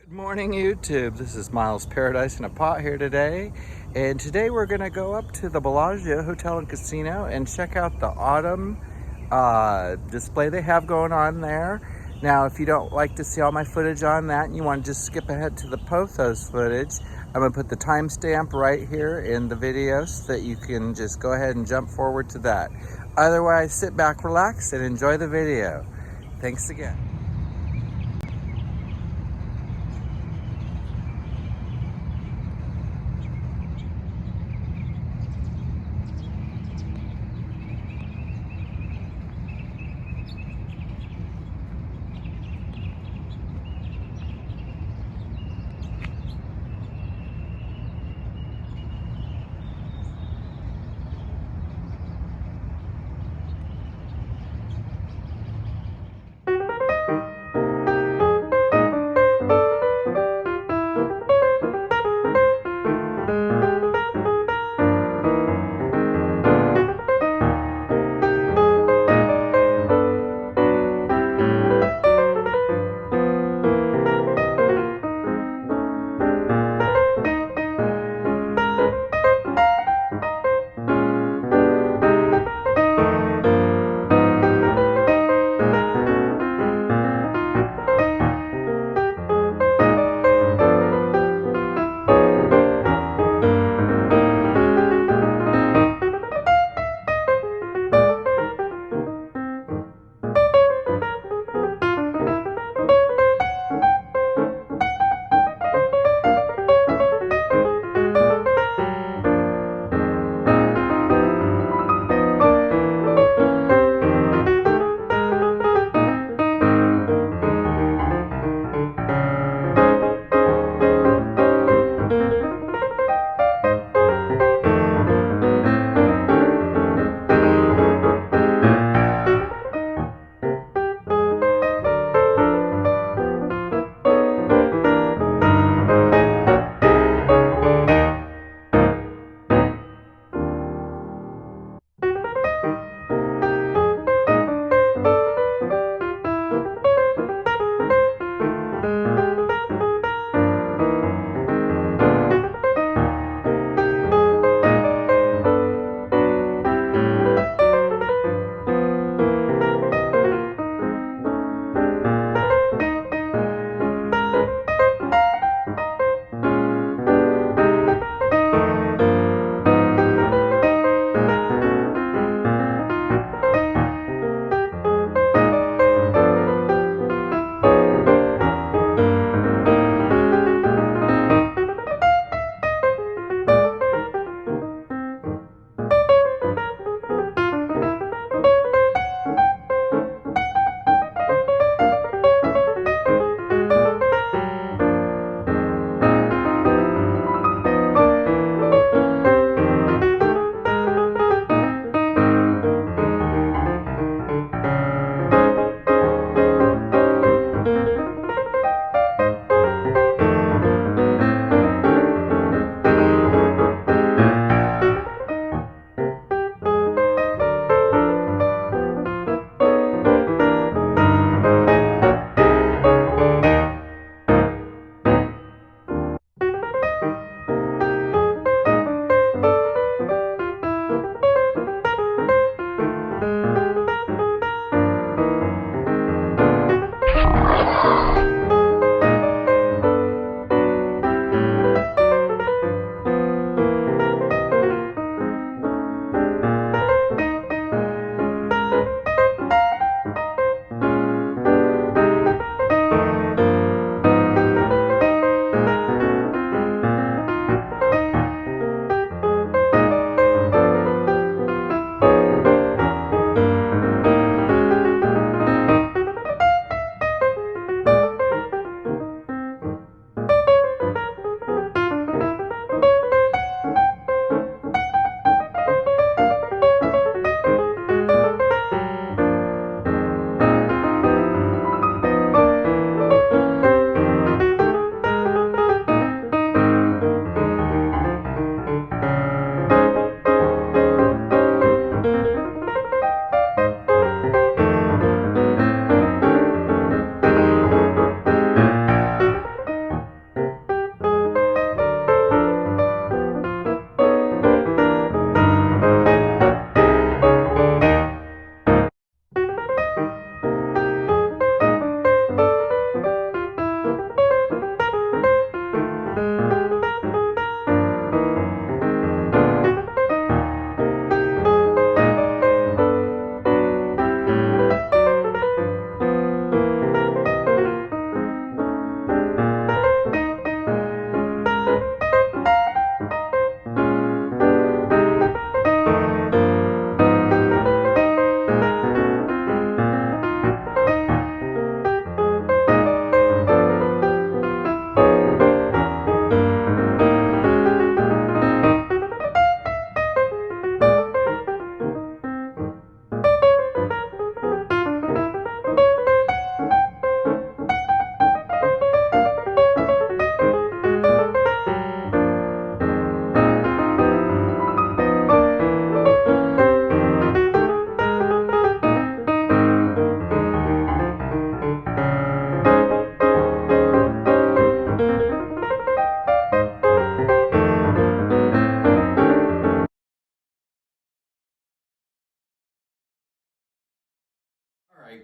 Good morning, YouTube. This is Miles Paradise in a Pot here today. And today we're going to go up to the Bellagio Hotel and Casino and check out the autumn display they have going on there. Now, if you don't like to see all my footage on that and you want to just skip ahead to the Pothos footage, I'm going to put the timestamp right here in the video so that you can just go ahead and jump forward to that. Otherwise, sit back, relax, and enjoy the video. Thanks again.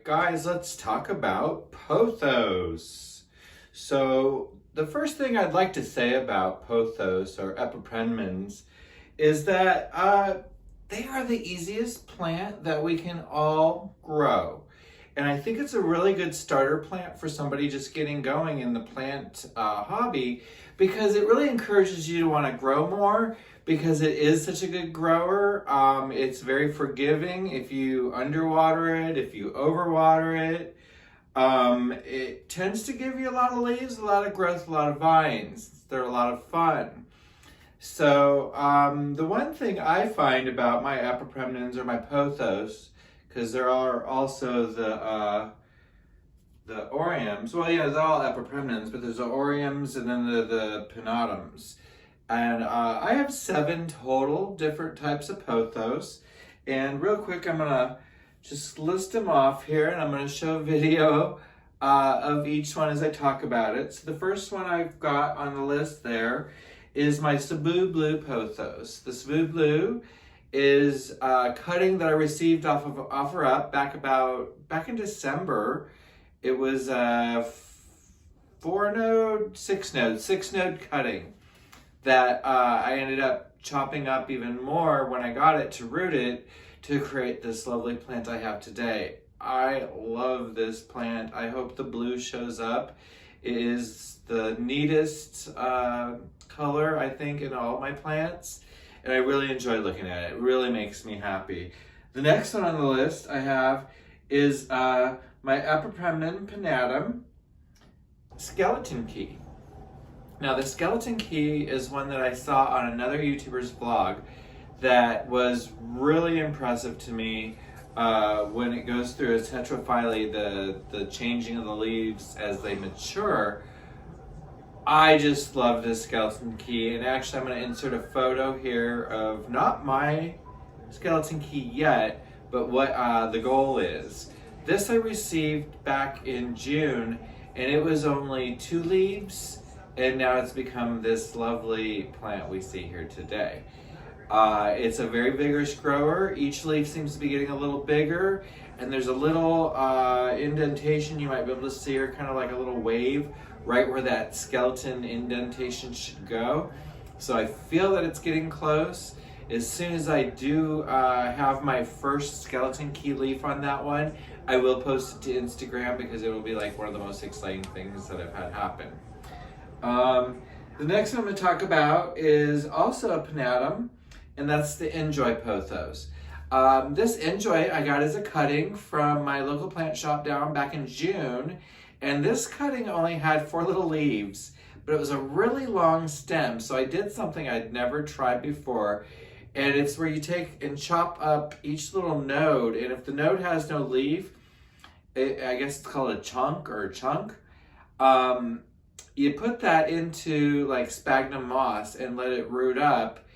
right, guys, let's talk about pothos. So the first thing I'd like to say about pothos or epipremnums is that they are the easiest plant that we can all grow. And I think it's a really good starter plant for somebody just getting going in the plant hobby, because it really encourages you to want to grow more, because it is such a good grower. It's very forgiving if you underwater it, if you overwater it. It tends to give you a lot of leaves, a lot of growth, a lot of vines. They're a lot of fun. So the one thing I find about my epipremnums or my pothos, because there are also the oriums. Well, yeah, they're all epipremnums, but there's the oriums and then the pinnatum's. And I have 7 total different types of pothos. And real quick, I'm gonna just list them off here, and I'm gonna show a video of each one as I talk about it. So the first one I've got on the list there is my Cebu Blue pothos. The Cebu Blue is a cutting that I received off of OfferUp back in December. It was a 6 node cutting that I ended up chopping up even more when I got it to root it to create this lovely plant I have today. I love this plant. I hope the blue shows up. It is the neatest color, I think, in all my plants, and I really enjoy looking at it. It really makes me happy. The next one on the list I have is my Epipremnum pinnatum skeleton key. Now, the skeleton key is one that I saw on another YouTuber's vlog that was really impressive to me when it goes through its heterophyly, the changing of the leaves as they mature. I just love this skeleton key, and actually I'm going to insert a photo here of not my skeleton key yet, but what the goal is. This I received back in June, and it was only 2 leaves, and now it's become this lovely plant we see here today. It's a very vigorous grower. Each leaf seems to be getting a little bigger, and there's a little indentation you might be able to see, or kind of like a little wave right where that skeleton indentation should go. So I feel that it's getting close. As soon as I do have my first skeleton key leaf on that one, I will post it to Instagram, because it will be like one of the most exciting things that I've had happen. The next one I'm going to talk about is also a pinnatum, and that's the Enjoy pothos. This Enjoy I got as a cutting from my local plant shop down back in June, and this cutting only had 4 little leaves, but it was a really long stem, so I did something I'd never tried before, and it's where you take and chop up each little node, and if the node has no leaf, I guess it's called a chunk or a chunk, you put that into like sphagnum moss and let it root up,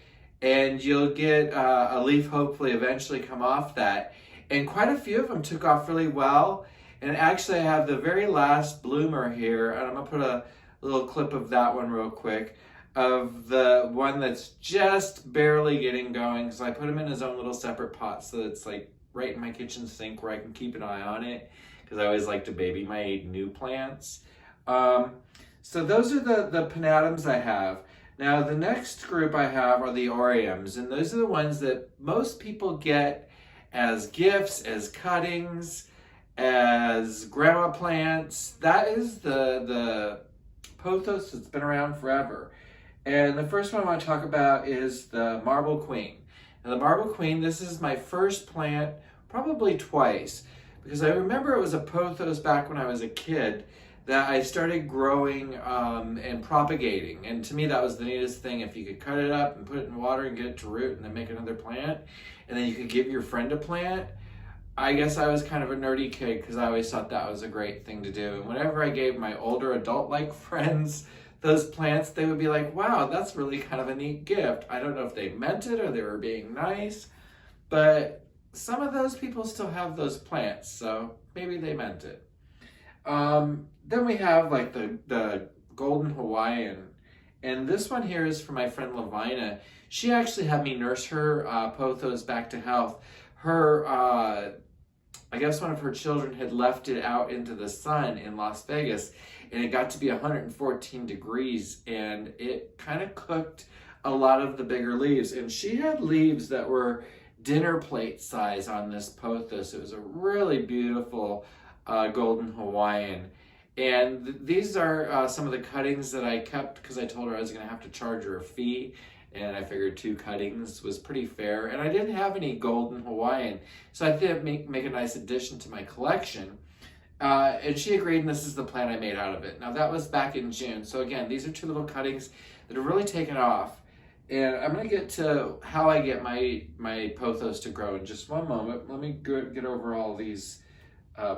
and you'll get a leaf hopefully eventually come off that. And quite a few of them took off really well. And actually I have the very last bloomer here, and I'm gonna put a little clip of that one real quick, of the one that's just barely getting going, because I put him in his own little separate pot so that it's like right in my kitchen sink where I can keep an eye on it, because I always like to baby my new plants. So those are the pinnatums I have. Now the next group I have are the oriums, and those are the ones that most people get as gifts, as cuttings, as grandma plants. That is the pothos that's been around forever. And the first one I want to talk about is the Marble Queen. Now the Marble Queen, this is my first plant, probably twice, because I remember it was a pothos back when I was a kid that I started growing and propagating. And to me, that was the neatest thing. If you could cut it up and put it in water and get it to root and then make another plant, and then you could give your friend a plant. I guess I was kind of a nerdy kid, because I always thought that was a great thing to do. And whenever I gave my older adult-like friends those plants, they would be like, wow, that's really kind of a neat gift. I don't know if they meant it or they were being nice, but some of those people still have those plants, so maybe they meant it. Then we have like the Golden Hawaiian, and this one here is from my friend Lavina. She actually had me nurse her pothos back to health. Her I guess one of her children had left it out into the sun in Las Vegas, and it got to be 114 degrees, and it kind of cooked a lot of the bigger leaves. And she had leaves that were dinner plate size on this pothos. It was a really beautiful golden Hawaiian. And these are some of the cuttings that I kept because I told her I was going to have to charge her a fee. And I figured 2 cuttings was pretty fair. And I didn't have any golden Hawaiian, so I did make a nice addition to my collection. And she agreed, and this is the plant I made out of it. Now, that was back in June. So again, these are 2 little cuttings that have really taken off. And I'm going to get to how I get my pothos to grow in just one moment. Let me get over all these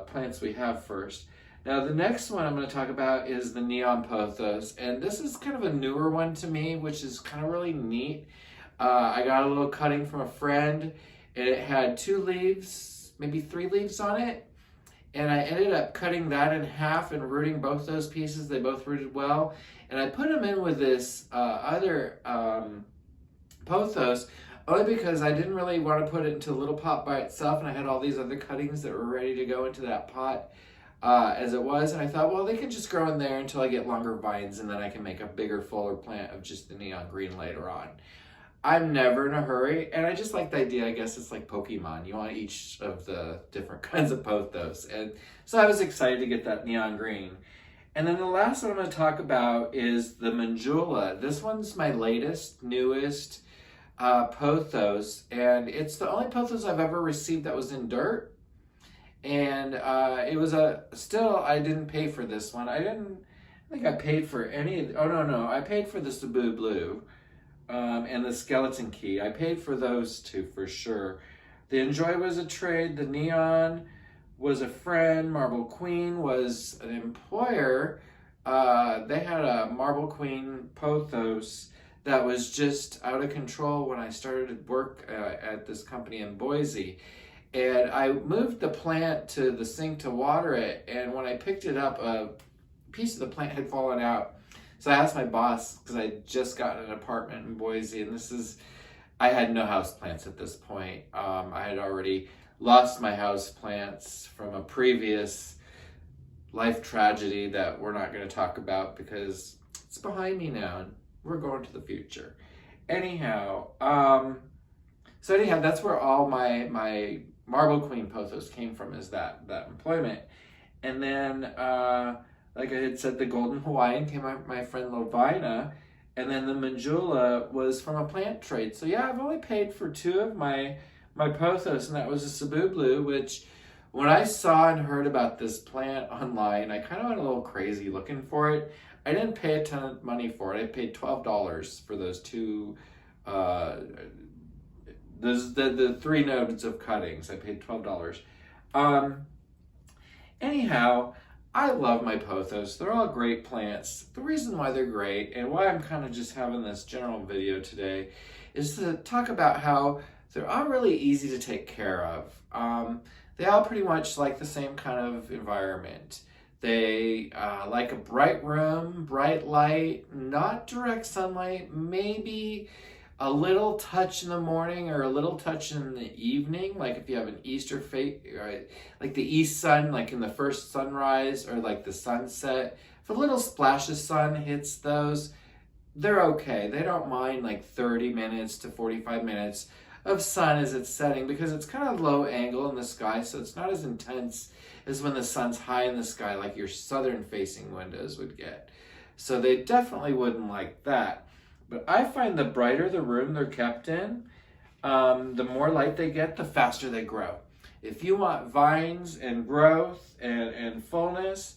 plants we have first. Now, the next one I'm going to talk about is the neon pothos, and this is kind of a newer one to me, which is kind of really neat. I got a little cutting from a friend, and it had 2 leaves, maybe 3 leaves on it, and I ended up cutting that in half and rooting both those pieces. They both rooted well, and I put them in with this other pothos, only because I didn't really want to put it into a little pot by itself, and I had all these other cuttings that were ready to go into that pot as it was, and I thought, well, they can just grow in there until I get longer vines, and then I can make a bigger, fuller plant of just the neon green later on. I'm never in a hurry, and I just like the idea. I guess it's like Pokemon. You want each of the different kinds of pothos, and so I was excited to get that neon green. And then the last one I'm going to talk about is the Manjula. This one's my latest, newest pothos, and it's the only pothos I've ever received that was in dirt. And it was still, I didn't pay for this one. I think I paid for any, no, I paid for the Cebu Blue and the Skeleton Key. I paid for those 2 for sure. The Enjoy was a trade, the Neon was a friend, Marble Queen was an employer. They had a Marble Queen pothos that was just out of control when I started work at this company in Boise. And I moved the plant to the sink to water it, and when I picked it up, a piece of the plant had fallen out. So I asked my boss, because I just got an apartment in Boise, and I had no houseplants at this point. I had already lost my houseplants from a previous life tragedy that we're not going to talk about because it's behind me now, and we're going to the future. Anyhow, that's where all my Marble Queen pothos came from, is that employment. And then, like I had said, the Golden Hawaiian came out my friend Lovina, and then the Manjula was from a plant trade. So yeah, I've only paid for 2 of my pothos, and that was a Cebu Blue, which when I saw and heard about this plant online, I kind of went a little crazy looking for it. I didn't pay a ton of money for it. I paid $12 for those 2 the 3 nodes of cuttings. I paid $12. Anyhow, I love my pothos. They're all great plants. The reason why they're great and why I'm kind of just having this general video today is to talk about how they're all really easy to take care of. They all pretty much like the same kind of environment. They like a bright room, bright light, not direct sunlight, maybe a little touch in the morning or a little touch in the evening, like if you have an Easter fate, like the east sun, like in the first sunrise or like the sunset. If a little splash of sun hits those, they're okay. They don't mind like 30 minutes to 45 minutes of sun as it's setting because it's kind of low angle in the sky, so it's not as intense as when the sun's high in the sky like your southern facing windows would get. So they definitely wouldn't like that. But I find the brighter the room they're kept in, the more light they get, the faster they grow. If you want vines and growth and fullness,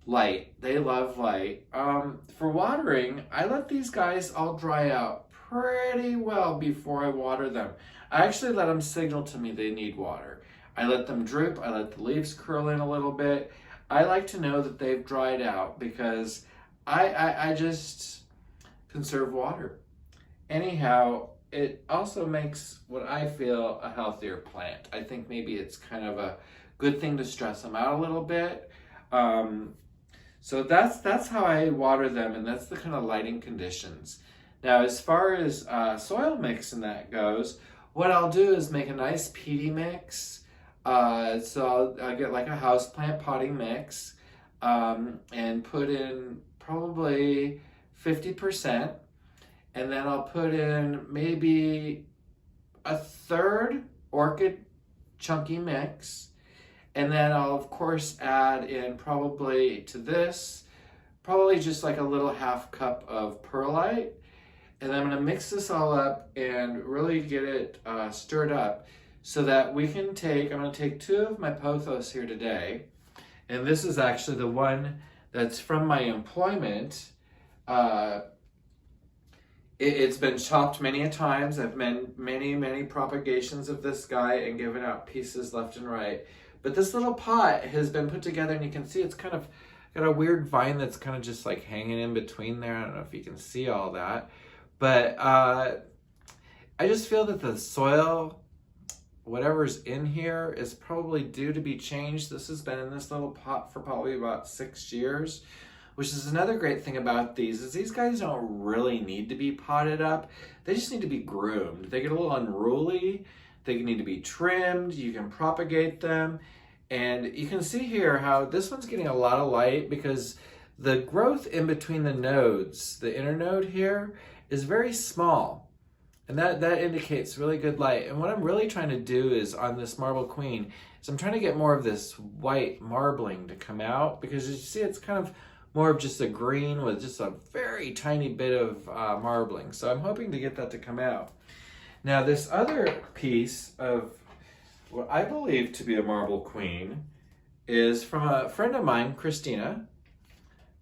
light. They love light. For watering, I let these guys all dry out pretty well before I water them. I actually let them signal to me they need water. I let them droop. I let the leaves curl in a little bit. I like to know that they've dried out because I just conserve water. Anyhow, it also makes what I feel a healthier plant. I think maybe it's kind of a good thing to stress them out a little bit. So that's how I water them, and that's the kind of lighting conditions. Now, as far as soil mix and that goes, what I'll do is make a nice peaty mix So I'll get like a houseplant potting mix and put in probably 50%. And then I'll put in maybe a third orchid chunky mix. And then I'll of course add in probably to this, probably just like a little half cup of perlite. And then I'm gonna mix this all up and really get it stirred up so that we can I'm gonna take 2 of my pothos here today. And this is actually the one that's from my employment. It's been chopped many a times. I've made many propagations of this guy and given out pieces left and right. But this little pot has been put together, and you can see it's kind of got a weird vine that's kind of just like hanging in between there. I don't know if you can see all that. But I just feel that the soil, whatever's in here, is probably due to be changed. This has been in this little pot for probably about 6 years. Which is another great thing about these, is these guys don't really need to be potted up. They just need to be groomed. They get a little unruly. They need to be trimmed. You can propagate them. And you can see here how this one's getting a lot of light because the growth in between the nodes, the inner node here, is very small. And that indicates really good light. And what I'm really trying to do is on this marble queen, is I'm trying to get more of this white marbling to come out, because you see it's kind of more of just a green with just a very tiny bit of marbling. So I'm hoping to get that to come out. Now this other piece of what I believe to be a marble queen is from a friend of mine, Christina.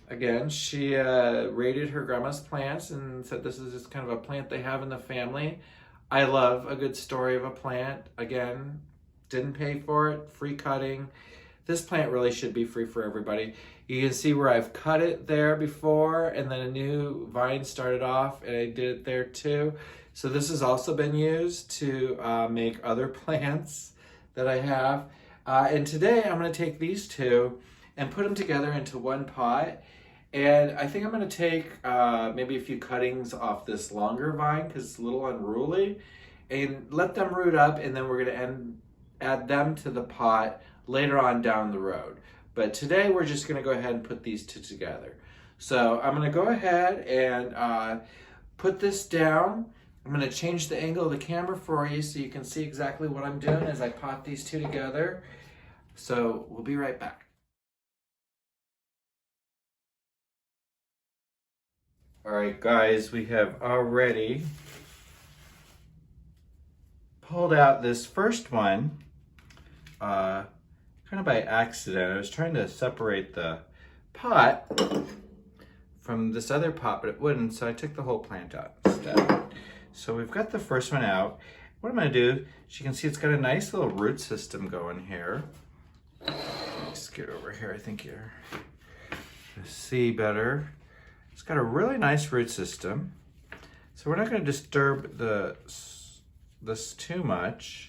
Again, she rated her grandma's plants and said this is just kind of a plant they have in the family. I love a good story of a plant. Again, didn't pay for it, free cutting. This plant really should be free for everybody. You can see where I've cut it there before, and then a new vine started off, and I did it there too. So this has also been used to make other plants that I have. And today I'm going to take these two and put them together into one pot. And I think I'm going to take maybe a few cuttings off this longer vine because it's a little unruly, and let them root up, and then we're going to add them to the pot later on down the road. But today we're just gonna go ahead and put these two together. So I'm gonna go ahead and put this down. I'm gonna change the angle of the camera for you so you can see exactly what I'm doing as I pot these two together. So we'll be right back. All right, guys, we have already pulled out this first one. Kind of by accident. I was trying to separate the pot from this other pot, but it wouldn't, so I took the whole plant out instead. So we've got the first one out. What I'm going to do, as you can see, it's got a nice little root system going here. Let's get over here. I think you're going to see better. It's got a really nice root system. So we're not going to disturb this too much.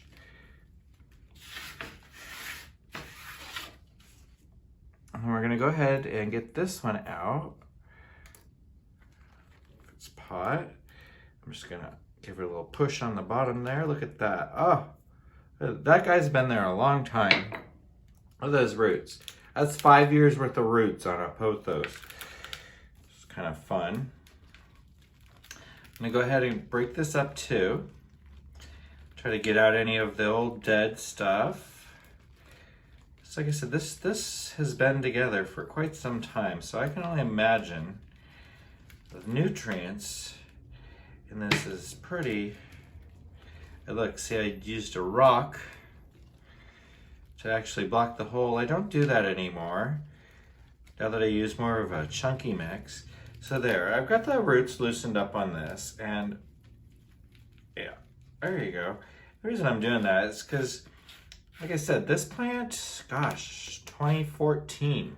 And we're going to go ahead and get this one out. It's pot. I'm just going to give it a little push on the bottom there. Look at that. Oh, that guy's been there a long time. Look at those roots. That's 5 years worth of roots on a pothos. It's kind of fun. I'm going to go ahead and break this up too. Try to get out any of the old dead stuff. So like I said, this has been together for quite some time, so I can only imagine the nutrients in this is pretty. Look, see, I used a rock to actually block the hole. I don't do that anymore now that I use more of a chunky mix. So there, I've got the roots loosened up on this, and yeah, there you go. The reason I'm doing that is because, like I said, this plant, gosh, 2014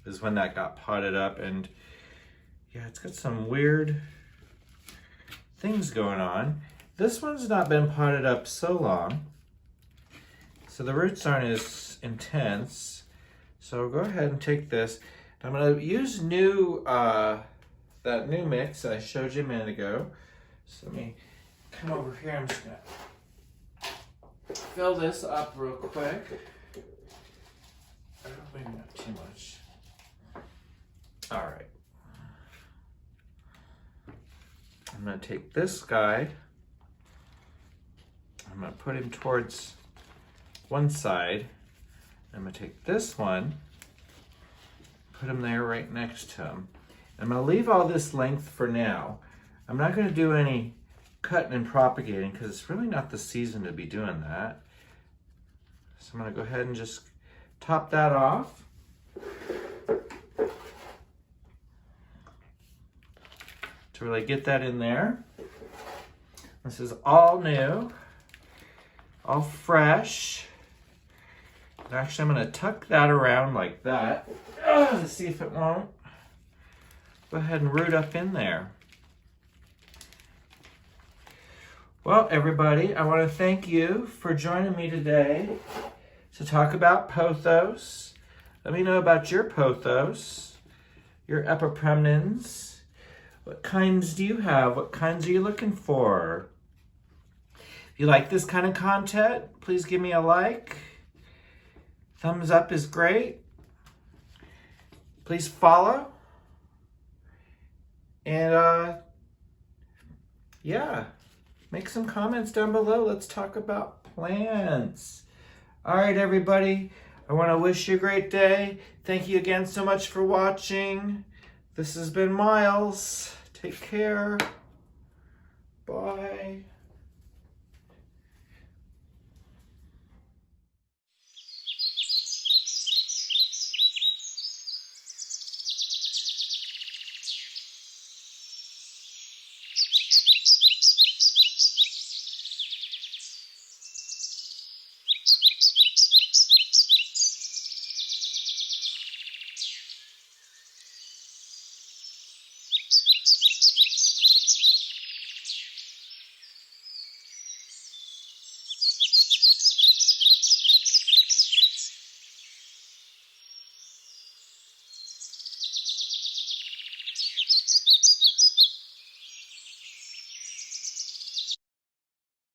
is when that got potted up, and yeah, it's got some weird things going on. This one's not been potted up so long, so the roots aren't as intense. So go ahead and take this. I'm gonna use that new mix that I showed you a minute ago. So let me come over here. I'm just gonna fill this up real quick. Maybe not too much. All right. I'm going to take this guy. I'm going to put him towards one side. I'm going to take this one, put him there right next to him. I'm going to leave all this length for now. I'm not going to do any cutting and propagating because it's really not the season to be doing that. So I'm going to go ahead and just top that off. To really get that in there. This is all new, all fresh. Actually, I'm going to tuck that around like that. To see if it won't. Go ahead and root up in there. Well, everybody, I want to thank you for joining me today to talk about pothos. Let me know about your pothos, your epipremnins. What kinds do you have? What kinds are you looking for? If you like this kind of content, please give me a like. Thumbs up is great. Please follow. And yeah, make some comments down below. Let's talk about plants. All right, everybody. I want to wish you a great day. Thank you again so much for watching. This has been Miles. Take care. Bye.